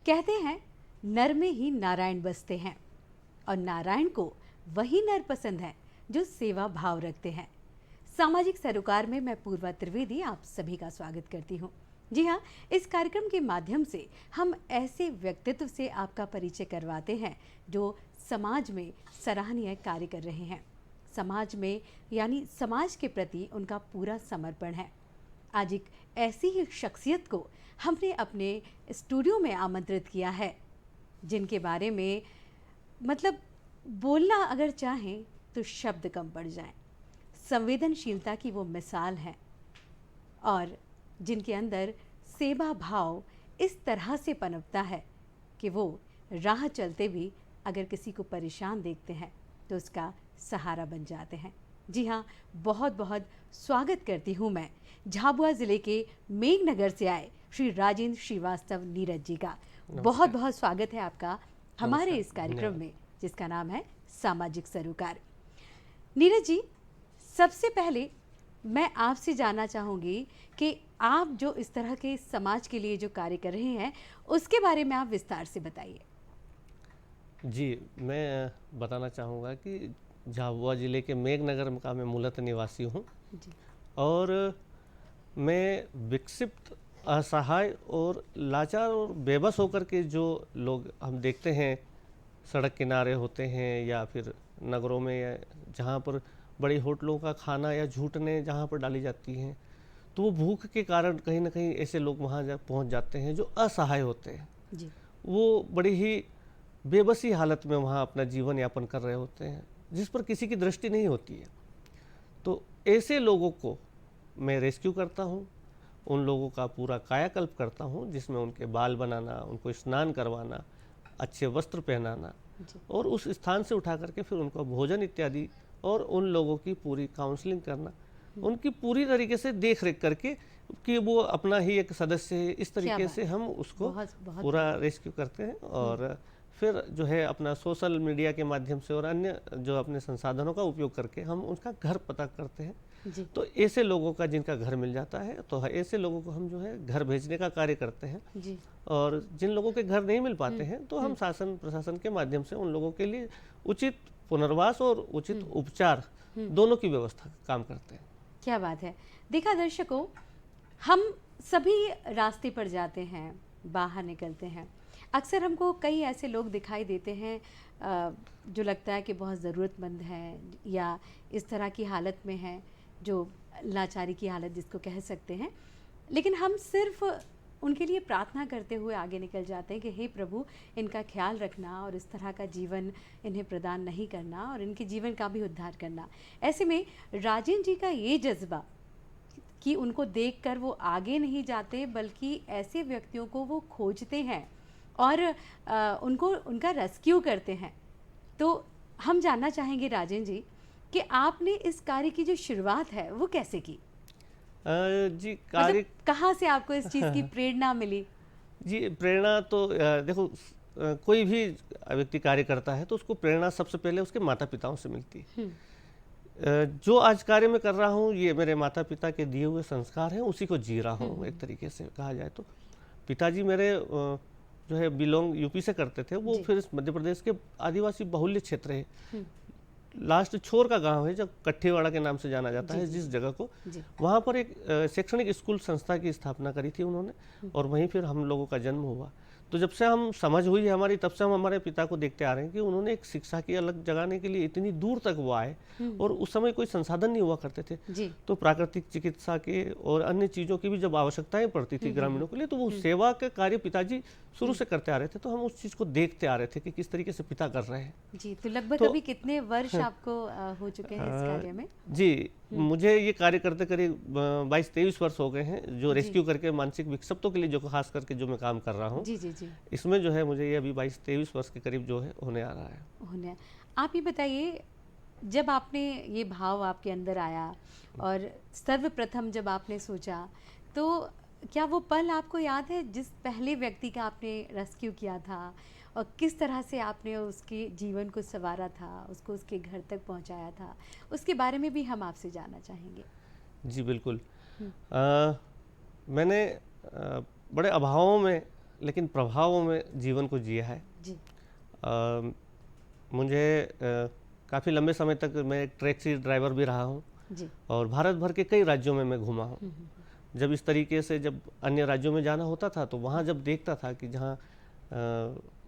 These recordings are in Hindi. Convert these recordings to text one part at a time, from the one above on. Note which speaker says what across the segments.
Speaker 1: कहते हैं नर में ही नारायण बसते हैं और नारायण को वही नर पसंद है जो सेवा भाव रखते हैं। सामाजिक सरोकार में मैं पूर्वा त्रिवेदी आप सभी का स्वागत करती हूँ। जी हाँ, इस कार्यक्रम के माध्यम से हम ऐसे व्यक्तित्व से आपका परिचय करवाते हैं जो समाज में सराहनीय कार्य कर रहे हैं। समाज में यानी समाज के प्रति उनका पूरा समर्पण है। आज एक ऐसी ही शख्सियत को हमने अपने स्टूडियो में आमंत्रित किया है जिनके बारे में मतलब बोलना अगर चाहें तो शब्द कम पड़ जाएं। संवेदनशीलता की वो मिसाल है और जिनके अंदर सेवा भाव इस तरह से पनपता है कि वो राह चलते भी अगर किसी को परेशान देखते हैं तो उसका सहारा बन जाते हैं। जी हाँ, बहुत बहुत स्वागत करती हूँ मैं झाबुआ ज़िले के मेघनगर से आए श्री राजेंद्र श्रीवास्तव नीरज जी का। बहुत बहुत स्वागत है आपका हमारे इस कार्यक्रम में जिसका नाम है सामाजिक सरोकार। नीरज जी, सबसे पहले मैं आपसे जानना चाहूँगी कि आप जो इस तरह के समाज के लिए जो कार्य कर रहे हैं उसके बारे में आप विस्तार से बताइए।
Speaker 2: जी, मैं बताना चाहूँगा कि झाबुआ ज़िले के मेघनगर का मैं मूलतः निवासी हूँ और मैं विक्षिप्त, असहाय और लाचार और बेबस होकर के जो लोग हम देखते हैं सड़क किनारे होते हैं या फिर नगरों में या जहाँ पर बड़ी होटलों का खाना या झूठने जहाँ पर डाली जाती हैं, तो वो भूख के कारण कहीं ना कहीं ऐसे लोग वहाँ पहुँच जाते हैं जो असहाय होते हैं जी। वो बड़ी ही बेबसी हालत में वहाँ अपना जीवन यापन कर रहे होते हैं जिस पर किसी की दृष्टि नहीं होती है। तो ऐसे लोगों को मैं रेस्क्यू करता हूँ, उन लोगों का पूरा कायाकल्प करता हूँ जिसमें उनके बाल बनाना, उनको स्नान करवाना, अच्छे वस्त्र पहनाना और उस स्थान से उठा करके फिर उनको भोजन इत्यादि और उन लोगों की पूरी काउंसलिंग करना, उनकी पूरी तरीके से देख रेख करके कि वो अपना ही एक सदस्य है, इस तरीके से हम उसको पूरा रेस्क्यू करते हैं और फिर जो है अपना सोशल मीडिया के माध्यम से और अन्य जो अपने संसाधनों का उपयोग करके हम उनका घर पता करते हैं जी। तो ऐसे लोगों का जिनका घर मिल जाता है तो ऐसे लोगों को हम जो है घर भेजने का कार्य करते हैं जी। और जिन लोगों के घर नहीं मिल पाते हैं तो हम शासन प्रशासन के माध्यम से उन लोगों के लिए उचित पुनर्वास और उचित उपचार दोनों की व्यवस्था काम करते हैं।
Speaker 1: क्या बात है। देखा दर्शकों, हम सभी रास्ते पर जाते हैं, बाहर निकलते हैं, अक्सर हमको कई ऐसे लोग दिखाई देते हैं जो लगता है कि बहुत ज़रूरतमंद हैं या इस तरह की हालत में हैं जो लाचारी की हालत जिसको कह सकते हैं, लेकिन हम सिर्फ उनके लिए प्रार्थना करते हुए आगे निकल जाते हैं कि हे प्रभु, इनका ख्याल रखना और इस तरह का जीवन इन्हें प्रदान नहीं करना और इनके जीवन का भी उद्धार करना। ऐसे में राजेंद्र जी का ये जज्बा कि उनको देखकर वो आगे नहीं जाते बल्कि ऐसे व्यक्तियों को वो खोजते हैं और उनको उनका रेस्क्यू करते हैं। तो हम जानना चाहेंगे राजेंद्र जी कि आपने इस कार्य की जो शुरुआत है वो कैसे की?
Speaker 2: जी, कार्य
Speaker 1: मतलब कहाँ से आपको इस चीज़ की प्रेरणा मिली?
Speaker 2: जी, प्रेरणा तो देखो, कोई भी व्यक्ति कार्य करता है तो उसको प्रेरणा सबसे पहले उसके माता पिताओं से मिलती है। जो आज कार्य में कर रहा हूँ ये मेरे माता पिता के दिए हुए संस्कार हैं, उसी को जी रहा हूँ एक तरीके से कहा जाए तो। पिताजी मेरे जो है बिलोंग यूपी से करते थे, वो फिर मध्य प्रदेश के आदिवासी बाहुल्य क्षेत्र है, लास्ट छोर का गांव है जो कट्ठेवाड़ा के नाम से जाना जाता है जिस जगह को, वहाँ पर एक शैक्षणिक स्कूल संस्था की स्थापना करी थी उन्होंने और वहीं फिर हम लोगों का जन्म हुआ। तो जब से हम समझ हुई है हमारी, तब से हम हमारे पिता को देखते आ रहे हैं कि उन्होंने एक शिक्षा की अलग जगाने के लिए इतनी दूर तक वो आए और उस समय कोई संसाधन नहीं हुआ करते थे तो प्राकृतिक चिकित्सा के और अन्य चीज़ों की भी जब आवश्यकताएं पड़ती थी ग्रामीणों के लिए तो वो सेवा का कार्य पिताजी शुरू से करते आ रहे थे। तो हम उस चीज़ को देखते आ रहे थे कि किस तरीके से पिता कर रहे हैं
Speaker 1: जी। तो लगभग अभी कितने वर्ष आपको हो चुके हैं इस कार्य में?
Speaker 2: जी, मुझे ये कार्य करते करीब 22-23 वर्ष हो गए हैं जो रेस्क्यू करके मानसिक विक्षिप्तों के लिए जो खास करके जो मैं काम कर रहा हूँ
Speaker 1: जी जी जी।
Speaker 2: इसमें जो है मुझे ये अभी 22-23 वर्ष के करीब जो है होने आ रहा है।
Speaker 1: आप ये बताइए, जब आपने ये भाव आपके अंदर आया और सर्वप्रथम जब आपने सोचा तो क्या वो पल आपको याद है जिस पहले व्यक्ति का आपने रेस्क्यू किया था और किस तरह से आपने उसके जीवन को संवारा था, उसको उसके घर तक पहुंचाया था, उसके बारे में भी हम आपसे जानना चाहेंगे।
Speaker 2: जी बिल्कुल। मैंने बड़े अभावों में लेकिन प्रभावों में जीवन को जिया है।
Speaker 1: जी।
Speaker 2: मुझे काफ़ी लंबे समय तक मैं एक टैक्सी ड्राइवर भी रहा हूँ
Speaker 1: जी।
Speaker 2: और भारत भर के कई राज्यों में मैं घूमा हूँ। जब इस तरीके से जब अन्य राज्यों में जाना होता था तो वहाँ जब देखता था कि जहाँ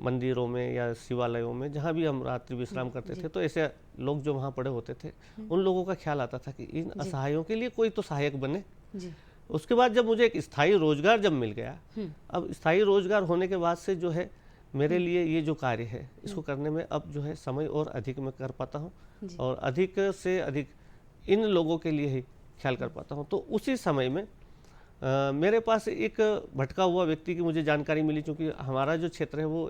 Speaker 2: मंदिरों में या शिवालयों में जहाँ भी हम रात्रि विश्राम करते थे तो ऐसे लोग जो वहाँ पड़े होते थे उन लोगों का ख्याल आता था कि इन असहायों के लिए कोई तो सहायक बने।
Speaker 1: जी।
Speaker 2: उसके बाद जब मुझे एक स्थायी रोजगार जब मिल गया, अब स्थायी रोजगार होने के बाद से जो है मेरे लिए ये जो कार्य है इसको करने में अब जो है समय और अधिक मैं कर पाता हूँ और अधिक से अधिक इन लोगों के लिए ही ख्याल कर पाता हूँ। तो उसी समय में मेरे पास एक भटका हुआ व्यक्ति की मुझे जानकारी मिली, क्योंकि हमारा जो क्षेत्र है वो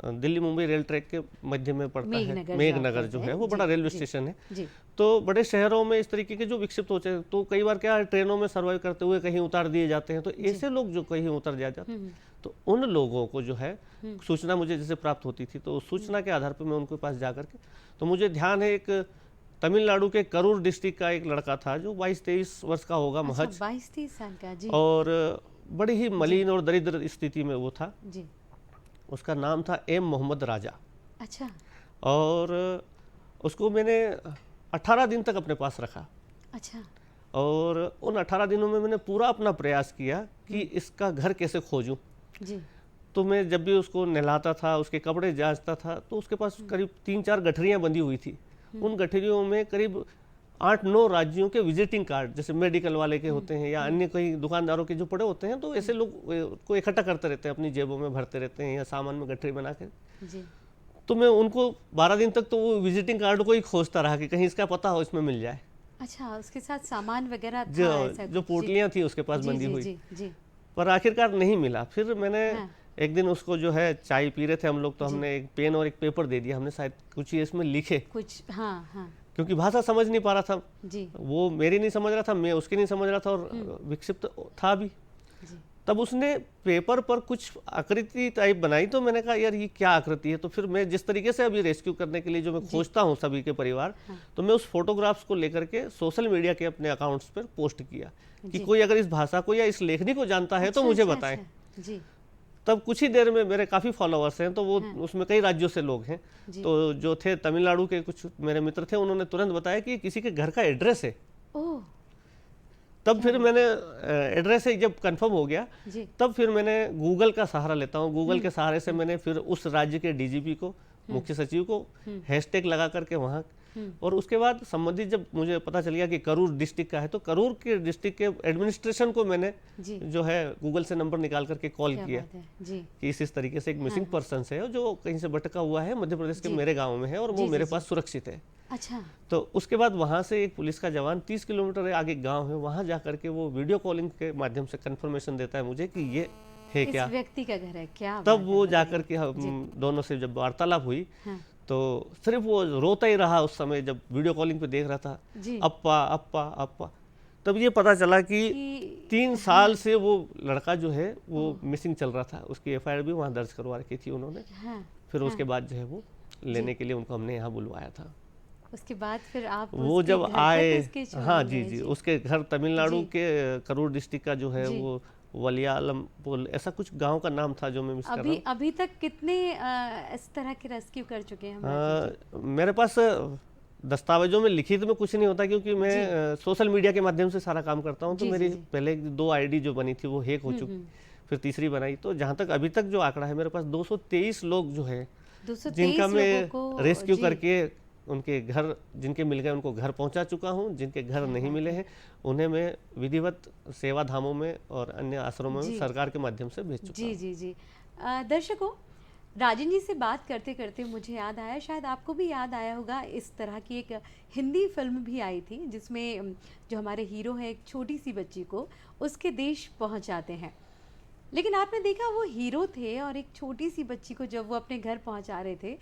Speaker 2: दिल्ली मुंबई रेल ट्रैक के मध्य में पड़ता है। मेघनगर जो है वो बड़ा रेलवे स्टेशन है। तो बड़े शहरों में इस तरीके के जो विक्षिप्त होते हैं तो कई बार क्या ट्रेनों में सर्वाइव करते हुए कहीं उतार दिए जाते हैं। तो ऐसे लोग जो कहीं उतर जाते हैं तो उन लोगों को जो है सूचना मुझे जैसे प्राप्त होती थी तो सूचना के आधार पर मैं उनके पास जा करके, तो मुझे ध्यान है एक तमिलनाडु के करूर डिस्ट्रिक्ट का एक लड़का था जो 22-23 वर्ष का होगा महज।
Speaker 1: 22-23 साल का। जी।
Speaker 2: और बड़ी ही मलिन और दरिद्र स्थिति में वो था।
Speaker 1: जी।
Speaker 2: उसका नाम था एम मोहम्मद राजा।
Speaker 1: अच्छा।
Speaker 2: और उसको मैंने 18 दिन तक अपने पास रखा।
Speaker 1: अच्छा।
Speaker 2: और उन 18 दिनों में मैंने पूरा अपना प्रयास किया कि इसका घर कैसे खोजूं।
Speaker 1: जी।
Speaker 2: तो मैं जब भी उसको नहलाता था, उसके कपड़े जांचता था, तो उसके पास करीब 3-4 गठरियाँ बंधी हुई थी। उन गठरियों में करीब 8-9 राज्यों के विजिटिंग कार्ड जैसे मेडिकल वाले के होते हैं या अन्य कई दुकानदारों के जो पड़े होते हैं, तो ऐसे लोग को इकट्ठा करते रहते हैं, अपनी जेबों में भरते रहते हैं या सामान में गठरी बना के। तो मैं उनको 12 दिन तक तो वो विजिटिंग कार्ड को ही खोजता रहा कि कहीं इसका पता हो, इसमें मिल जाए।
Speaker 1: अच्छा, उसके साथ सामान वगैरह था
Speaker 2: जो पोटलियाँ थी उसके पास बंधी हुई, पर आखिरकार नहीं मिला। फिर मैंने एक दिन उसको जो है चाय पी रहे थे हम लोग, तो हमने एक पेन और एक पेपर दे दिया, हमने शायद कुछ ही इसमें लिखे कुछ। हाँ। क्योंकि भाषा समझ नहीं पा रहा था जी। वो मेरी नहीं समझ रहा था, मैं उसकी नहीं समझ रहा था और विक्षिप्त था भी। तब उसने पेपर पर कुछ आकृति टाइप बनाई, तो मैंने कहा यार ये क्या आकृति है। तो फिर मैं जिस तरीके से अभी रेस्क्यू करने के लिए जो मैं खोजता हूँ सभी के परिवार, तो मैं उस फोटोग्राफ्स को लेकर के सोशल मीडिया के अपने अकाउंट्स पर पोस्ट किया कि कोई अगर इस भाषा को या इस लेखनी को जानता है तो मुझे बताएं। तब कुछ ही देर में मेरे काफ़ी फॉलोअर्स हैं, तो वो उसमें कई राज्यों से लोग हैं। तो जो थे तमिलनाडु के कुछ मेरे मित्र थे, उन्होंने तुरंत बताया कि किसी के घर का एड्रेस है। तब फिर मैंने एड्रेस से जब कंफर्म हो गया, तब फिर मैंने गूगल का सहारा लेता हूँ। गूगल के सहारे से मैंने फिर उस राज्य के डीजीपी को, मुख्य सचिव को हैशटैग लगा करके वहाँ, और उसके बाद संबंधित जब मुझे पता चल गया कि करूर डिस्ट्रिक्ट का है, तो करूर के डिस्ट्रिक्ट के एडमिनिस्ट्रेशन को मैंने जो है गूगल से नंबर निकाल करके कॉल किया कि इस तरीके से एक मिसिंग पर्सन है जो कहीं से भटका हुआ है, मध्य प्रदेश के मेरे गाँव में है और वो मेरे पास सुरक्षित है। अच्छा। तो उसके बाद वहाँ से एक पुलिस का जवान 30 किलोमीटर आगे गांव है, वहाँ जा करके वो वीडियो कॉलिंग के माध्यम से कंफर्मेशन देता है मुझे कि ये है क्या, इस व्यक्ति का घर है क्या। तब वो जा करके हम दोनों से जब वार्तालाप हुई, तो सिर्फ वो रोता ही रहा उस समय जब वीडियो कॉलिंग पे देख रहा था, अप्पा अप्पा अप्पा। तब ये पता चला कि 3 साल से वो लड़का जो है वो मिसिंग चल रहा था। उसकी एफआईआर भी वहाँ दर्ज करवा रखी थी उन्होंने। फिर उसके बाद जो है वो लेने के लिए उनको हमने यहाँ बुलवाया था। उसके बाद फिर आप वो जब आए, हाँ जी, उसके घर तमिलनाडु के करूर डिस्ट्रिक्ट का जो है वो वलियालम ऐसा कुछ गांव का नाम था जो मैं मिस कर रहा हूँ।
Speaker 1: अभी तक कितने इस तरह के रेस्क्यू कर चुके हैं?
Speaker 2: मेरे पास दस्तावेजों में लिखित में कुछ नहीं होता, क्योंकि मैं सोशल मीडिया के माध्यम से सारा काम करता हूँ। तो मेरी पहले 2 आईडी जो बनी थी वो हैक हो चुकी, फिर तीसरी बनाई। तो जहाँ तक अभी तक जो आंकड़ा है मेरे पास 223 लोग जो है जिनका मैं रेस्क्यू करके उनके घर जिनके मिल गए उनको घर पहुंचा चुका हूं। जिनके घर नहीं मिले हैं उन्हें मैं विधिवत सेवा धामों में और अन्य आश्रमों में सरकार के माध्यम से भेज चुका हूं।
Speaker 1: जी। दर्शकों, राजन जी से बात करते करते मुझे याद आया, शायद आपको भी याद आया होगा, इस तरह की एक हिंदी फिल्म भी आई थी जिसमें जो हमारे हीरो हैं एक छोटी सी बच्ची को उसके देश पहुँचाते हैं। लेकिन आपने देखा वो हीरो थे और एक छोटी सी बच्ची को जब वो अपने घर पहुँचा रहे थे,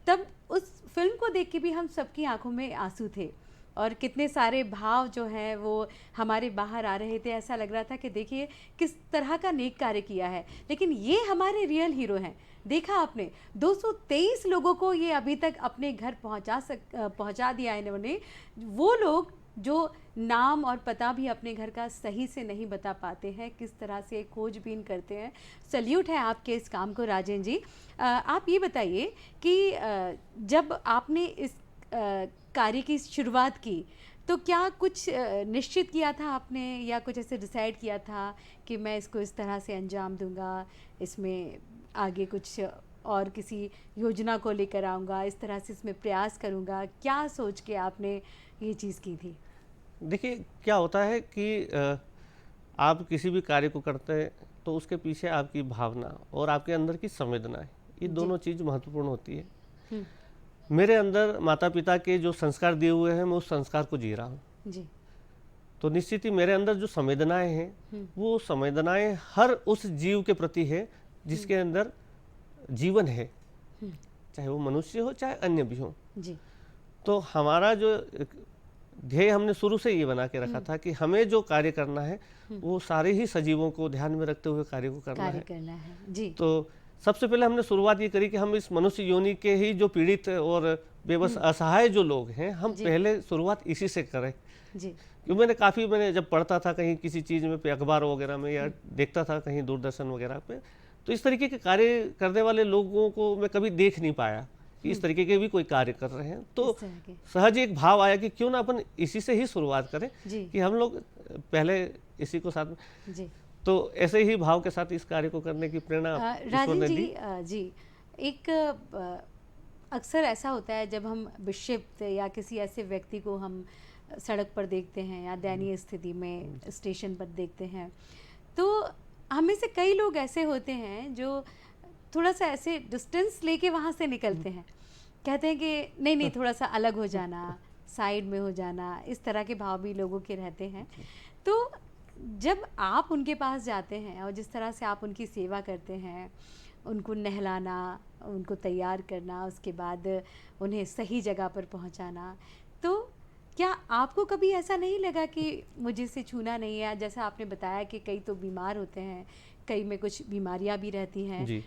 Speaker 1: तब उस फिल्म को देख के भी हम सबकी आंखों में आंसू थे और कितने सारे भाव जो हैं वो हमारे बाहर आ रहे थे। ऐसा लग रहा था कि देखिए किस तरह का नेक कार्य किया है। लेकिन ये हमारे रियल हीरो हैं। देखा आपने, 223 लोगों को ये अभी तक अपने घर पहुंचा दिया है इन्होंने। वो लोग जो नाम और पता भी अपने घर का सही से नहीं बता पाते हैं, किस तरह से खोजबीन करते हैं। सल्यूट है आपके इस काम को राजेंद्र जी। आप ये बताइए कि जब आपने इस कार्य की शुरुआत की तो क्या कुछ निश्चित किया था आपने, या कुछ ऐसे डिसाइड किया था कि मैं इसको इस तरह से अंजाम दूंगा, इसमें आगे कुछ और किसी योजना को लेकर आऊँगा, इस तरह से इसमें प्रयास करूँगा? क्या सोच के आपने ये चीज़ की थी?
Speaker 2: देखिए क्या होता है कि आप किसी भी कार्य को करते हैं तो उसके पीछे आपकी भावना और आपके अंदर की संवेदनाएं, ये
Speaker 1: जी।
Speaker 2: दोनों चीज़ महत्वपूर्ण होती है।
Speaker 1: हुँ,
Speaker 2: मेरे अंदर माता पिता के जो संस्कार दिए हुए हैं मैं उस संस्कार को जी रहा हूँ,
Speaker 1: जी।
Speaker 2: तो निश्चित ही मेरे अंदर जो संवेदनाएं हैं
Speaker 1: हुँ,
Speaker 2: वो संवेदनाएं हर उस जीव के प्रति है जिसके अंदर जीवन है,
Speaker 1: हुँ,
Speaker 2: चाहे वो मनुष्य हो चाहे अन्य भी हो।
Speaker 1: जी।
Speaker 2: तो हमारा जो एक ध्येय हमने शुरू से ये बना के रखा था कि हमें जो कार्य करना है वो सारे ही सजीवों को ध्यान में रखते हुए कार्य को करना
Speaker 1: कार्य
Speaker 2: है।
Speaker 1: करना है। जी।
Speaker 2: तो सबसे पहले हमने शुरुआत ये करी कि हम इस मनुष्य योनि के ही जो पीड़ित और बेबस असहाय जो लोग हैं, हम
Speaker 1: जी।
Speaker 2: पहले शुरुआत इसी से करें।
Speaker 1: जी।
Speaker 2: क्योंकि मैंने जब पढ़ता था कहीं किसी चीज़ में पे अखबार वगैरह में या देखता था कहीं दूरदर्शन वगैरह पे, तो इस तरीके के कार्य करने वाले लोगों को मैं कभी देख नहीं पाया कि इस तरीके के भी कोई कार्य कर रहे हैं। तो
Speaker 1: इस तरह के।
Speaker 2: सहज एक भाव आया कि क्यों ना अपन इसी से ही शुरुआत करें
Speaker 1: जी।
Speaker 2: कि हम लोग पहले इसी को साथ में,
Speaker 1: जी।
Speaker 2: तो ऐसे ही भाव के साथ इस कार्य को करने की प्रेरणा ईश्वर
Speaker 1: राजन
Speaker 2: ने
Speaker 1: जी,
Speaker 2: दी।
Speaker 1: जी, एक अक्सर ऐसा होता है जब हम विक्षिप्त या किसी ऐसे व्यक्ति को हम सड़क पर देखते हैं या दयनीय स्थिति में स्टेशन पर देखते हैं, तो हमें से कई लोग ऐसे होते हैं जो थोड़ा सा ऐसे डिस्टेंस लेके वहाँ से निकलते हैं, कहते हैं कि नहीं नहीं थोड़ा सा अलग हो जाना, साइड में हो जाना, इस तरह के भाव भी लोगों के रहते हैं। तो जब आप उनके पास जाते हैं और जिस तरह से आप उनकी सेवा करते हैं, उनको नहलाना, उनको तैयार करना, उसके बाद उन्हें सही जगह पर पहुंचाना, तो क्या आपको कभी ऐसा नहीं लगा कि मुझे से छूना नहीं है? जैसा आपने बताया कि कई तो बीमार होते हैं, कई में कुछ बीमारियां भी रहती हैं,
Speaker 2: जी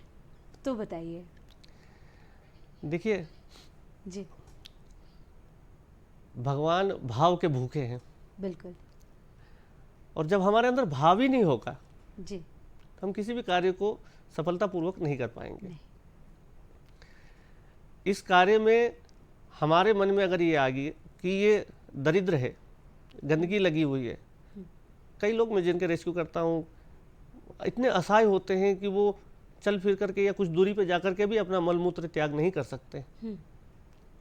Speaker 1: तो बताइए।
Speaker 2: देखिए,
Speaker 1: जी।
Speaker 2: भगवान भाव के भूखे हैं,
Speaker 1: बिल्कुल।
Speaker 2: और जब हमारे अंदर भाव ही नहीं होगा
Speaker 1: जी।
Speaker 2: तो हम किसी भी कार्य को सफलतापूर्वक नहीं कर पाएंगे।
Speaker 1: नहीं।
Speaker 2: इस कार्य में हमारे मन में अगर ये आ गई कि ये दरिद्र है, गंदगी लगी हुई है, कई लोग मैं जिनके रेस्क्यू करता हूँ इतने असहाय होते हैं कि वो चल फिर करके या कुछ दूरी पे जाकर के भी अपना मल मूत्र त्याग नहीं कर सकते,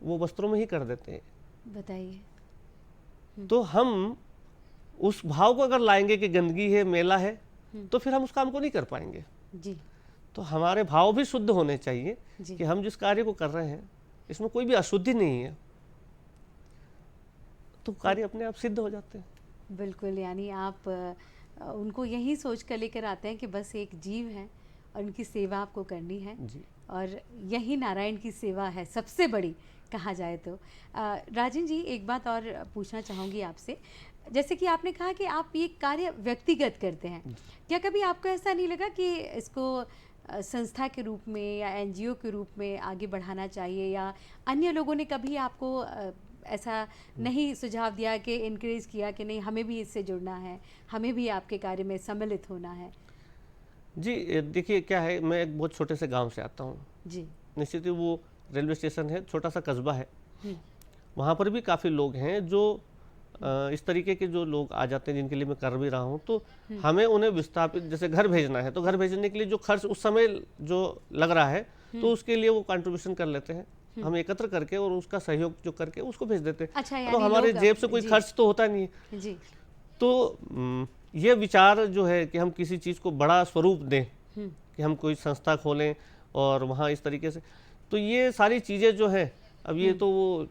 Speaker 2: वो वस्त्रों में ही कर देते हैं।
Speaker 1: बताइए।
Speaker 2: तो हम उस भाव को अगर लाएंगे कि गंदगी है, मेला है, तो फिर हम उस काम को नहीं कर पाएंगे।
Speaker 1: जी।
Speaker 2: तो हमारे भाव भी शुद्ध होने चाहिए
Speaker 1: जी।
Speaker 2: कि हम जिस कार्य को कर रहे हैं इसमें कोई भी अशुद्धि नहीं है, तो कार्य अपने आप सिद्ध हो जाते हैं।
Speaker 1: बिल्कुल, यानी आप उनको यही सोच कर लेकर आते हैं कि बस एक जीव है और उनकी सेवा आपको करनी है,
Speaker 2: जी
Speaker 1: और यही नारायण की सेवा है सबसे बड़ी, कहा जाए तो। राजन जी, एक बात और पूछना चाहूँगी आपसे, जैसे कि आपने कहा कि आप ये कार्य व्यक्तिगत करते हैं, क्या कभी आपको ऐसा नहीं लगा कि इसको संस्था के रूप में या एनजीओ के रूप में आगे बढ़ाना चाहिए, या अन्य लोगों ने कभी आपको ऐसा नहीं सुझाव दिया कि इनक्रेज किया कि नहीं हमें भी इससे जुड़ना है, हमें भी आपके कार्य में सम्मिलित होना है?
Speaker 2: जी, देखिए क्या है, मैं एक बहुत छोटे से गांव से आता हूँ।
Speaker 1: जी।
Speaker 2: निश्चित ही वो रेलवे स्टेशन है, छोटा सा कस्बा है,
Speaker 1: हम्म,
Speaker 2: वहाँ पर भी काफ़ी लोग हैं जो इस तरीके के जो लोग आ जाते हैं जिनके लिए मैं कर भी रहा हूँ, तो हमें उन्हें विस्थापित, जैसे घर भेजना है तो घर भेजने के लिए जो खर्च उस समय जो लग रहा है तो उसके लिए वो कंट्रीब्यूशन कर लेते हैं, हम एकत्र करके और उसका सहयोग जो करके उसको भेज देते हैं।
Speaker 1: अच्छा,
Speaker 2: तो
Speaker 1: यानी
Speaker 2: हमारे
Speaker 1: लोग
Speaker 2: जेब से कोई
Speaker 1: जी।
Speaker 2: खर्च तो होता नहीं है।
Speaker 1: जी।
Speaker 2: तो ये विचार जो है कि हम किसी चीज़ को बड़ा स्वरूप दें,
Speaker 1: हम्म,
Speaker 2: कि हम कोई संस्था खोलें और वहाँ इस तरीके से, तो ये सारी चीज़ें जो है अब ये तो वो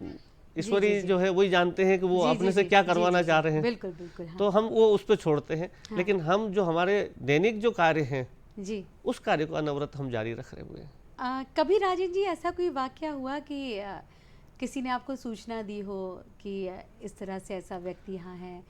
Speaker 2: ईश्वरी
Speaker 1: जी।
Speaker 2: जो है वही जानते हैं कि वो
Speaker 1: जी,
Speaker 2: अपने
Speaker 1: जी,
Speaker 2: से
Speaker 1: जी,
Speaker 2: क्या
Speaker 1: जी,
Speaker 2: करवाना
Speaker 1: जी,
Speaker 2: चाह
Speaker 1: जी,
Speaker 2: रहे हैं,
Speaker 1: बिल्कुल बिल्कुल, हाँ।
Speaker 2: तो हम वो उस पर छोड़ते हैं। लेकिन हम जो हमारे दैनिक जो कार्य हैं
Speaker 1: जी।
Speaker 2: उस कार्य को अनवरत हम जारी रख रहे हुए हैं।
Speaker 1: कभी राजन जी ऐसा कोई वाकया हुआ कि किसी ने आपको सूचना दी हो कि इस तरह से ऐसा व्यक्ति यहाँ है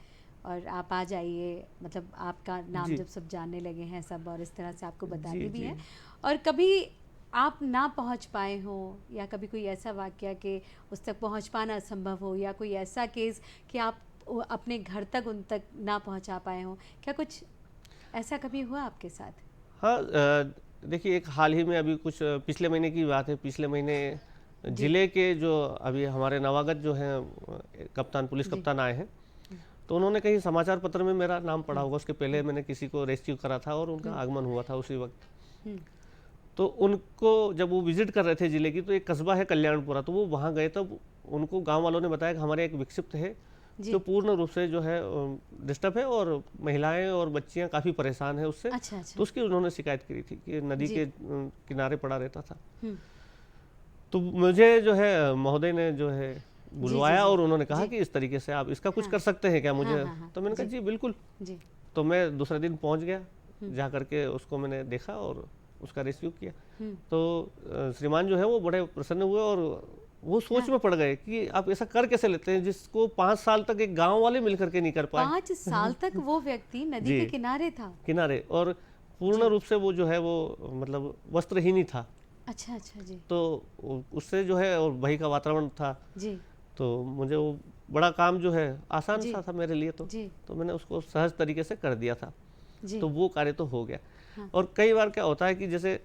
Speaker 1: और आप आ जाइए, मतलब आपका नाम
Speaker 2: जी।
Speaker 1: जब सब जानने लगे हैं सब, और इस तरह से आपको बताते
Speaker 2: जी
Speaker 1: भी
Speaker 2: जी
Speaker 1: हैं, और कभी आप ना पहुंच पाए हो, या कभी कोई ऐसा वाकया कि उस तक पहुंच पाना असंभव हो, या कोई ऐसा केस कि आप अपने घर तक उन तक ना पहुंचा पाए हों, क्या कुछ ऐसा कभी हुआ आपके साथ?
Speaker 2: हाँ, देखिए एक हाल ही में अभी कुछ पिछले महीने की बात है। पिछले महीने
Speaker 1: जी।
Speaker 2: जिले के जो अभी हमारे नवागत जो हैं कप्तान, पुलिस
Speaker 1: जी।
Speaker 2: कप्तान आए हैं, तो उन्होंने कहीं समाचार पत्र में मेरा नाम पढ़ा होगा। उसके पहले मैंने किसी को रेस्क्यू करा था और उनका आगमन हुआ था उसी वक्त।
Speaker 1: हम्म,
Speaker 2: तो उनको जब वो विजिट कर रहे थे जिले की, तो एक कस्बा है कल्याणपुरा, तो वो वहाँ गए तब उनको गांव वालों ने बताया कि हमारे एक विक्षिप्त है
Speaker 1: जी।
Speaker 2: जो पूर्ण रूप से जो है डिस्टर्ब है और महिलाएं और बच्चियां काफ़ी परेशान है उससे।
Speaker 1: अच्छा अच्छा।
Speaker 2: तो उसकी उन्होंने शिकायत करी थी कि नदी
Speaker 1: जी।
Speaker 2: के किनारे पड़ा रहता था।
Speaker 1: हम्म,
Speaker 2: तो मुझे जो है महोदय ने जो है
Speaker 1: जी जी
Speaker 2: बुलवाया
Speaker 1: जी
Speaker 2: और उन्होंने कहा
Speaker 1: जी।
Speaker 2: कि इस तरीके से आप इसका कुछ
Speaker 1: हाँ
Speaker 2: कर सकते हैं क्या
Speaker 1: हाँ
Speaker 2: मुझे।
Speaker 1: हाँ हाँ
Speaker 2: तो मैंने कहा
Speaker 1: जी
Speaker 2: जी बिल्कुल।
Speaker 1: जी।
Speaker 2: तो मैं दूसरे दिन पहुंच गया, जा करके उसको मैंने देखा और उसका रेस्क्यू किया।
Speaker 1: हम्म,
Speaker 2: तो श्रीमान जो है वो बड़े प्रसन्न हुए और वो सोच
Speaker 1: हाँ।
Speaker 2: में पड़ गए कि आप ऐसा कर कैसे लेते हैं जिसको 5 साल तक एक गांव वाले मिलकर के नहीं कर पाए।
Speaker 1: 5 साल तक वो व्यक्ति नदी
Speaker 2: जी।
Speaker 1: के किनारे था।
Speaker 2: किनारे, और पूर्ण
Speaker 1: जी।
Speaker 2: रूप से वो जो है वो मतलब वस्त्रहीन ही था।
Speaker 1: अच्छा अच्छा जी
Speaker 2: तो उससे जो है और वही का वातावरण था,
Speaker 1: जी
Speaker 2: तो मुझे वो बड़ा काम जो है आसान
Speaker 1: जी
Speaker 2: सा था मेरे लिए।
Speaker 1: जी
Speaker 2: तो मैंने उसको सहज तरीके से कर दिया था।
Speaker 1: जी।
Speaker 2: तो वो कार्य तो हो गया।
Speaker 1: हाँ।
Speaker 2: और कई बार क्या होता है कि जैसे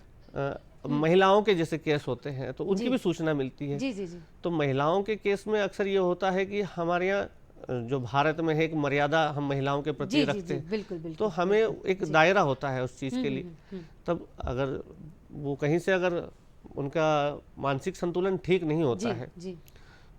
Speaker 2: महिलाओं के जैसे केस होते हैं तो उनकी
Speaker 1: जी
Speaker 2: भी सूचना मिलती है।
Speaker 1: जी जी जी
Speaker 2: तो महिलाओं के केस में अक्सर ये होता है कि हमारे यहाँ जो भारत में है एक मर्यादा हम महिलाओं के प्रति
Speaker 1: जी जी
Speaker 2: रखते
Speaker 1: जी
Speaker 2: हैं।
Speaker 1: बिल्कुल
Speaker 2: तो
Speaker 1: बिल्कुल
Speaker 2: हमें
Speaker 1: बिल्कुल
Speaker 2: एक
Speaker 1: जी।
Speaker 2: दायरा होता है उस चीज़ के लिए।
Speaker 1: हम्म।
Speaker 2: तब अगर वो कहीं से अगर उनका मानसिक संतुलन ठीक नहीं होता
Speaker 1: जी
Speaker 2: है
Speaker 1: जी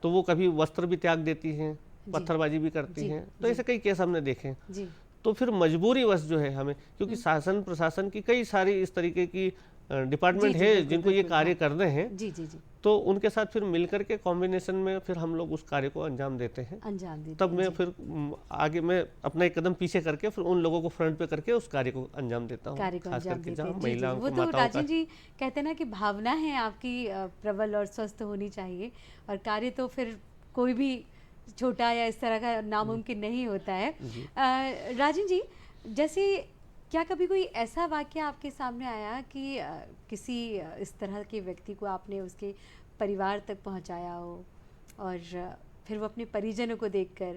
Speaker 2: तो वो कभी वस्त्र भी त्याग देती हैं,
Speaker 1: जी
Speaker 2: पत्थरबाजी भी करती
Speaker 1: जी
Speaker 2: हैं। तो
Speaker 1: जी
Speaker 2: ऐसे कई केस हमने देखे हैं।
Speaker 1: जी
Speaker 2: तो फिर मजबूरीवश जो है हमें, क्योंकि शासन प्रशासन की कई सारी इस तरीके की
Speaker 1: जी
Speaker 2: डिपार्टमेंट
Speaker 1: जी
Speaker 2: है
Speaker 1: बिल्कुल
Speaker 2: जिनको ये
Speaker 1: बिल्कुल
Speaker 2: कार्य
Speaker 1: हाँ
Speaker 2: करने हैं,
Speaker 1: जी जी जी
Speaker 2: तो उनके साथ फिर मिलकर के कॉम्बिनेशन में फिर हम लोग उस कार्य को अंजाम देते हैं।
Speaker 1: अंजाम देते
Speaker 2: तब
Speaker 1: हैं
Speaker 2: मैं
Speaker 1: जी।
Speaker 2: फिर आगे मैं अपना एक कदम पीछे करके फिर उन लोगों को फ्रंट पे करके उस कार्य को अंजाम देता हूँ,
Speaker 1: कार्य को
Speaker 2: खास
Speaker 1: अंजाम
Speaker 2: करके
Speaker 1: देते
Speaker 2: जहाँ
Speaker 1: हैं जी जी
Speaker 2: महिलाओं
Speaker 1: वो
Speaker 2: को,
Speaker 1: तो
Speaker 2: माताओं का।
Speaker 1: राजन जी कहते हैं ना कि भावना है आपकी प्रबल और स्वस्थ होनी चाहिए, और कार्य तो फिर कोई भी छोटा या इस तरह का नामुमकिन नहीं होता है।
Speaker 2: जी।
Speaker 1: राजन जी, जैसे क्या कभी कोई ऐसा वाक़या आपके सामने आया कि किसी इस तरह के व्यक्ति को आपने उसके परिवार तक पहुंचाया हो और फिर वो अपने परिजनों को देखकर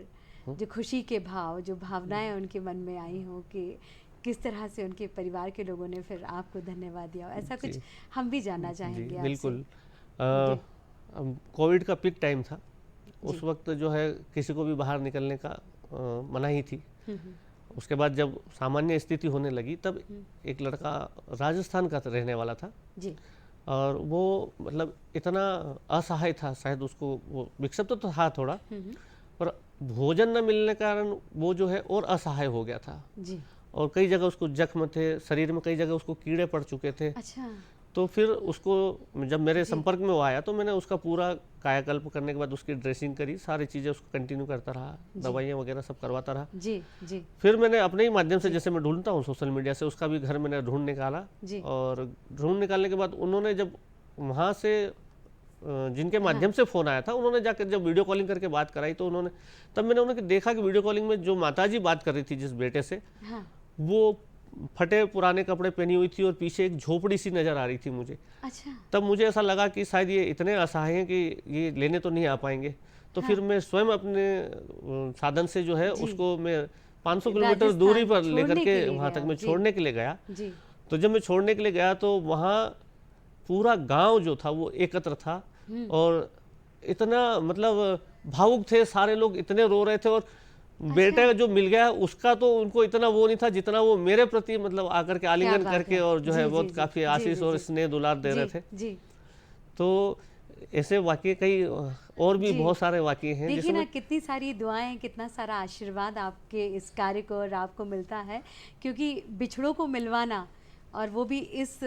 Speaker 1: जो खुशी के भाव, जो भावनाएं उनके मन में आई हो कि किस तरह से उनके परिवार के लोगों ने फिर आपको धन्यवाद दिया हो, ऐसा कुछ
Speaker 2: जी।
Speaker 1: हम भी जानना
Speaker 2: जी
Speaker 1: चाहेंगे आपसे।
Speaker 2: बिल्कुल।
Speaker 1: जी
Speaker 2: कोविड का पीक टाइम था।
Speaker 1: जी।
Speaker 2: उस वक्त जो है किसी को भी बाहर निकलने का मनाही थी।
Speaker 1: हम्म।
Speaker 2: उसके बाद जब सामान्य स्थिति होने लगी तब एक लड़का राजस्थान का रहने वाला था
Speaker 1: जी
Speaker 2: और वो मतलब इतना असहाय था, शायद उसको वो विक्षिप्त तो था थोड़ा, पर भोजन न मिलने के कारण वो जो है और असहाय हो गया था।
Speaker 1: जी।
Speaker 2: और कई जगह उसको जख्म थे, शरीर में कई जगह उसको कीड़े पड़ चुके थे।
Speaker 1: अच्छा
Speaker 2: तो फिर उसको जब मेरे
Speaker 1: जी
Speaker 2: संपर्क में वो आया तो मैंने उसका पूरा कायाकल्प करने के बाद उसकी ड्रेसिंग करी, सारी चीज़ें उसको कंटिन्यू करता रहा, दवाइयाँ वगैरह सब करवाता रहा।
Speaker 1: जी जी
Speaker 2: फिर मैंने अपने ही माध्यम से, जैसे मैं ढूंढता हूँ सोशल मीडिया से, उसका भी घर मैंने ढूंढ निकाला।
Speaker 1: जी
Speaker 2: और ढूंढ निकालने के बाद उन्होंने जब वहाँ से जिनके माध्यम से फ़ोन आया था, उन्होंने जाकर जब वीडियो कॉलिंग करके बात कराई तो उन्होंने, तब मैंने उन्हें देखा कि वीडियो कॉलिंग में जो माताजी बात कर रही थी जिस बेटे से,
Speaker 1: हाँ
Speaker 2: वो फटे पुराने कपड़े पहनी हुई थी और पीछे एक झोपड़ी सी नज़र आ रही थी मुझे।
Speaker 1: अच्छा
Speaker 2: तब मुझे ऐसा लगा कि शायद ये इतने असहाय हैं कि ये लेने तो नहीं आ पाएंगे। तो
Speaker 1: हाँ।
Speaker 2: फिर मैं स्वयं अपने साधन से जो है
Speaker 1: जी।
Speaker 2: उसको मैं 500 किलोमीटर दूरी पर
Speaker 1: राजस्थान
Speaker 2: लेकर
Speaker 1: छोड़ने
Speaker 2: के
Speaker 1: के लिए
Speaker 2: वहाँ
Speaker 1: गए
Speaker 2: तक
Speaker 1: आप,
Speaker 2: मैं
Speaker 1: जी।
Speaker 2: छोड़ने के लिए गया।
Speaker 1: जी
Speaker 2: तो जब मैं छोड़ने के लिए गया तो वहाँ पूरा गांव जो था वो एकत्र था और इतना मतलब भावुक थे सारे लोग, इतने रो रहे थे। और बेटा जो मिल गया उसका तो उनको इतना वो नहीं था जितना वो मेरे प्रति मतलब आकर के
Speaker 1: क्या
Speaker 2: आलिंगन
Speaker 1: बात
Speaker 2: करके
Speaker 1: है।
Speaker 2: और जो
Speaker 1: जी
Speaker 2: है
Speaker 1: जी
Speaker 2: बहुत
Speaker 1: जी
Speaker 2: काफ़ी
Speaker 1: जी
Speaker 2: आशीष
Speaker 1: जी
Speaker 2: और
Speaker 1: जी
Speaker 2: स्नेह दुलार दे रहे
Speaker 1: जी
Speaker 2: थे।
Speaker 1: जी
Speaker 2: तो ऐसे वाक़ये कई और भी
Speaker 1: जी।
Speaker 2: बहुत सारे वाक़ये हैं।
Speaker 1: देखिए
Speaker 2: जैसे
Speaker 1: ना
Speaker 2: मैं
Speaker 1: कितनी सारी दुआएं, कितना सारा आशीर्वाद आपके इस कार्य को और आपको मिलता है, क्योंकि बिछड़ों को मिलवाना और वो भी इस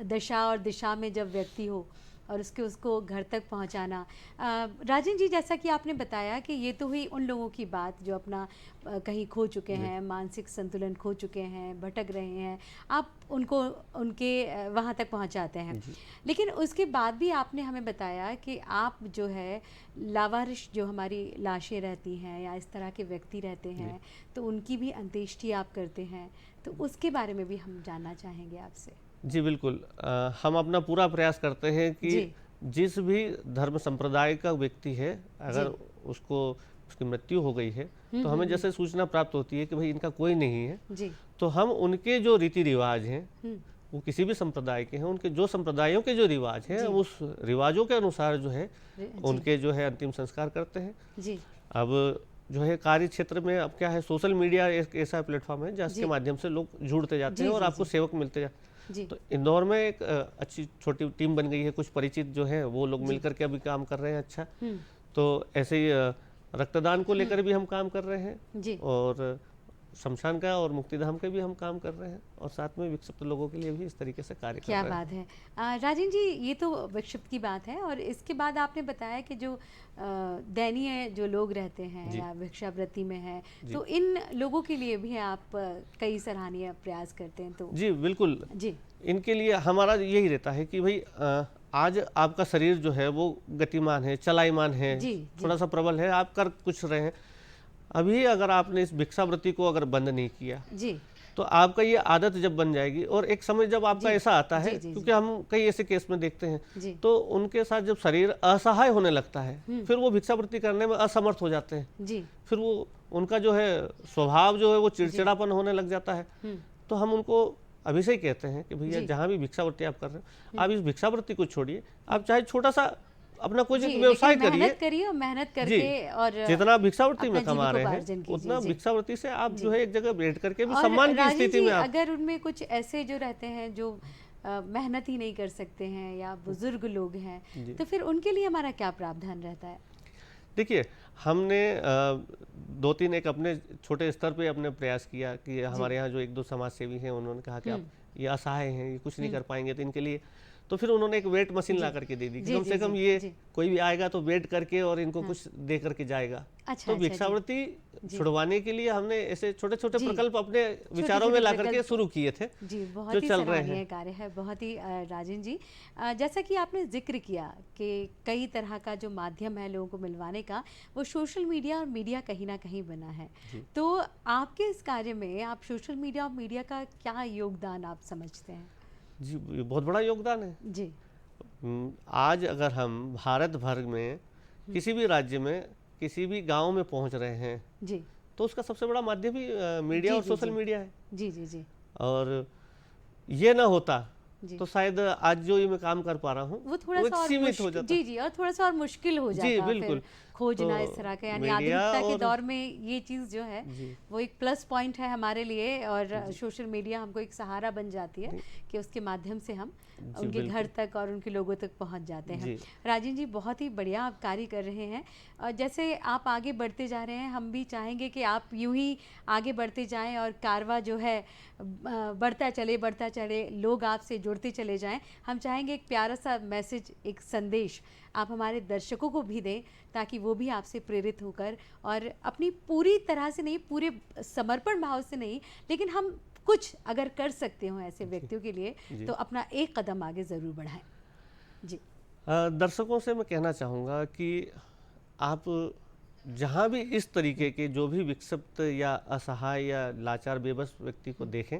Speaker 1: दशा और दिशा में जब व्यक्ति हो और उसको घर तक पहुंचाना। राजन जी, जैसा कि आपने बताया कि ये तो हुई उन लोगों की बात जो अपना कहीं खो चुके हैं, मानसिक संतुलन खो चुके हैं, भटक रहे हैं, आप उनको उनके वहाँ तक पहुँचाते हैं। लेकिन उसके बाद भी आपने हमें बताया कि आप जो है लावारिश जो हमारी लाशें रहती हैं या इस तरह के व्यक्ति रहते हैं तो उनकी भी अंत्येष्टि आप करते हैं, तो उसके बारे में भी हम जानना चाहेंगे आपसे।
Speaker 2: जी बिल्कुल। हम अपना पूरा प्रयास करते हैं कि
Speaker 1: जी
Speaker 2: जिस भी धर्म संप्रदाय का व्यक्ति है, अगर उसको उसकी मृत्यु हो गई है, तो हमें जैसे सूचना प्राप्त होती है कि भाई इनका कोई नहीं है,
Speaker 1: जी।
Speaker 2: तो हम उनके जो रीति रिवाज हैं, वो किसी भी संप्रदाय के हैं, उनके जो संप्रदायों के जो रिवाज हैं, उस रिवाजों के अनुसार जो है उनके जो है अंतिम संस्कार करते हैं।
Speaker 1: जी।
Speaker 2: अब जो है कार्य क्षेत्र में अब क्या है, सोशल मीडिया एक ऐसा प्लेटफॉर्म है जिसके माध्यम से लोग जुड़ते जाते हैं और आपको सेवक मिलते जाते हैं। तो इंदौर में एक अच्छी छोटी टीम बन गई है, कुछ परिचित जो है वो लोग मिलकर के अभी काम कर रहे हैं। अच्छा, तो ऐसे ही रक्तदान को लेकर भी हम काम कर रहे हैं और शमशान का और मुक्तिधाम के भी हम काम कर रहे हैं और साथ में विक्षिप्त लोगों के लिए भी इस तरीके से कार्य कर रहे हैं।
Speaker 1: क्या बात है राजेंद्र जी, ये तो विक्षिप्त की बात है। और इसके बाद आपने बताया कि जो दयनीय जो लोग रहते हैं या भिक्षावृत्ति में है, तो इन लोगों के लिए भी आप कई सराहनीय प्रयास करते हैं। तो
Speaker 2: जी बिल्कुल जी, इनके लिए हमारा यही रहता है कि भाई आज आपका शरीर जो है वो गतिमान है, चलायमान है, थोड़ा सा प्रबल है, आप कर कुछ रहे हैं। अभी अगर आपने इस भिक्षावृत्ति को अगर बंद नहीं किया जी, तो आपका ये आदत जब बन जाएगी और एक समय जब आपका ऐसा आता है, क्योंकि हम कई ऐसे केस में देखते हैं, तो उनके साथ जब शरीर असहाय होने लगता है, फिर वो भिक्षावृत्ति करने में असमर्थ हो जाते हैं जी। फिर वो उनका जो है स्वभाव जो है वो चिड़चिड़ापन होने लग जाता है। तो हम उनको अभी से ही कहते हैं कि भैया जहाँ भी भिक्षावृत्ति आप कर रहे हैं, आप इस भिक्षावृत्ति को छोड़िए, आप चाहे छोटा सा अपना कुछ व्यवसाय करिए और मेहनत करके, और जितना भिक्षावृत्ति में कमा रहे हैं उतना भिक्षावृत्ति से आप जो है एक जगह बैठ करके भी सम्मान की स्थिति में।
Speaker 1: अगर उनमें कुछ ऐसे जो रहते हैं जो मेहनत ही नहीं कर सकते हैं या बुजुर्ग लोग हैं, तो फिर उनके लिए हमारा क्या प्रावधान रहता है?
Speaker 2: देखिए, हमने 2-3 एक अपने छोटे स्तर पे अपने प्रयास किया कि हमारे यहाँ जो 1-2 समाज सेवी हैं, उन्होंने कहा कि आप ये असहाय हैं, ये कुछ नहीं कर पाएंगे, तो इनके लिए तो फिर उन्होंने एक वेट मशीन ला करके दे दी कि कम से कम ये कोई भी आएगा तो वेट करके और इनको कुछ दे करके जाएगा। तो भिक्षावृत्ति छुड़वाने के लिए हमने ऐसे छोटे छोटे प्रकल्प अपने विचारों में ला करके शुरू किए थे
Speaker 1: जी। बहुत ही सराहनीय कार्य है, बहुत ही। राजेंद्र जी, जैसा कि आपने जिक्र किया कि कई तरह का जो माध्यम है लोगों को मिलवाने का, वो सोशल मीडिया और मीडिया कहीं ना कहीं बना है। तो आपके इस कार्य में आप सोशल मीडिया और मीडिया का क्या योगदान आप समझते हैं?
Speaker 2: जी, बहुत बड़ा योगदान है जी। आज अगर हम भारत भर में किसी भी राज्य में किसी भी गांव में पहुंच रहे हैं जी, तो उसका सबसे बड़ा माध्यम ही मीडिया और सोशल मीडिया है जी जी जी। और ये ना होता तो शायद आज जो ये मैं काम कर पा रहा हूँ वो थोड़ा सा सीमित हो जाता जी जी, और थोड़ा सा और मुश्किल हो जाता जी, बिल्कुल
Speaker 1: खोजना तो इस तरह का। यानी आधुनिकता के दौर में ये चीज़ जो है वो एक प्लस पॉइंट है हमारे लिए, और सोशल मीडिया हमको एक सहारा बन जाती है कि उसके माध्यम से हम उनके घर तक और उनके लोगों तक पहुंच जाते हैं। राजेंद्र जी, बहुत ही बढ़िया आप कार्य कर रहे हैं, और जैसे आप आगे बढ़ते जा रहे हैं, हम भी चाहेंगे कि आप यूं ही आगे बढ़ते जाएं और कारवा जो है बढ़ता चले, लोग आपसे जुड़ते चले जाएं। हम चाहेंगे एक प्यारा सा मैसेज, एक संदेश आप हमारे दर्शकों को भी दें, ताकि वो भी आपसे प्रेरित होकर और अपनी पूरी तरह से नहीं, पूरे समर्पण भाव से नहीं, लेकिन हम कुछ अगर कर सकते हो ऐसे व्यक्तियों के लिए, तो अपना एक कदम आगे ज़रूर बढ़ाएं जी।
Speaker 2: दर्शकों से मैं कहना चाहूँगा कि आप जहाँ भी इस तरीके के जो भी विक्षिप्त या असहाय या लाचार बेबस व्यक्ति को देखें,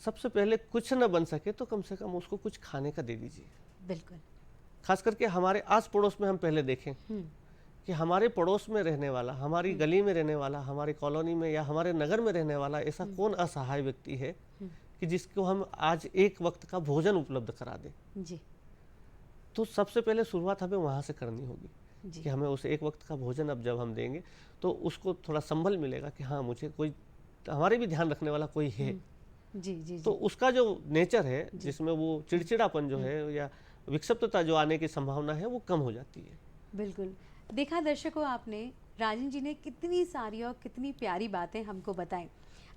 Speaker 2: सबसे पहले कुछ न बन सके तो कम से कम उसको कुछ खाने का दे दीजिए। बिल्कुल। खास करके हमारे आस पड़ोस में हम पहले देखें कि हमारे पड़ोस में रहने वाला, हमारी गली में रहने वाला, हमारी कॉलोनी में या हमारे नगर में रहने वाला ऐसा कौन असहाय व्यक्ति है कि जिसको हम आज एक वक्त का भोजन उपलब्ध करा दें जी। तो सबसे पहले शुरुआत हमें वहाँ से करनी होगी कि हमें उसे एक वक्त का भोजन अब जब हम देंगे तो उसको थोड़ा संबल मिलेगा कि हाँ, मुझे कोई हमारे भी ध्यान रखने वाला कोई है जी जी। तो उसका जो नेचर है जिसमें वो चिड़चिड़ापन जो है या विक्षिप्तता जो आने की संभावना है वो कम हो जाती है।
Speaker 1: बिल्कुल। देखा दर्शकों, आपने राजेंद्र जी ने कितनी सारी और कितनी प्यारी बातें हमको बताई।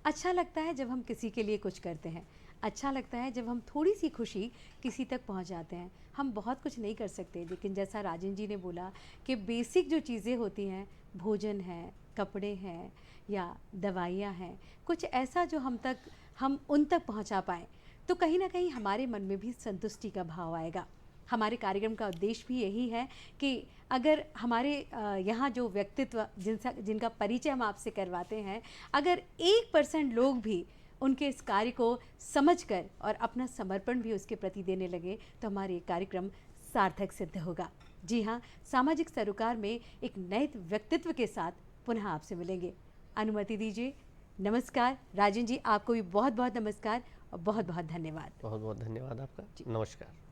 Speaker 1: अच्छा लगता है जब हम किसी के लिए कुछ करते हैं, अच्छा लगता है जब हम थोड़ी सी खुशी किसी तक पहुंच जाते हैं। हम बहुत कुछ नहीं कर सकते, लेकिन जैसा राजेंद्र जी ने बोला कि बेसिक जो चीज़ें होती हैं, भोजन है, कपड़े हैं या दवाइयाँ हैं, कुछ ऐसा जो हम उन तक पहुंचा पाएँ, तो कहीं ना कहीं हमारे मन में भी संतुष्टि का भाव आएगा। हमारे कार्यक्रम का उद्देश्य भी यही है कि अगर हमारे यहाँ जो व्यक्तित्व जिनका परिचय हम आपसे करवाते हैं, अगर 1% लोग भी उनके इस कार्य को समझकर और अपना समर्पण भी उसके प्रति देने लगे, तो हमारे कार्यक्रम सार्थक सिद्ध होगा। जी हाँ, सामाजिक सरोकार में एक नए व्यक्तित्व के साथ पुनः आपसे मिलेंगे। अनुमति दीजिए। नमस्कार राजन जी, आपको भी बहुत बहुत नमस्कार और बहुत बहुत धन्यवाद।
Speaker 2: बहुत बहुत धन्यवाद आपका। नमस्कार।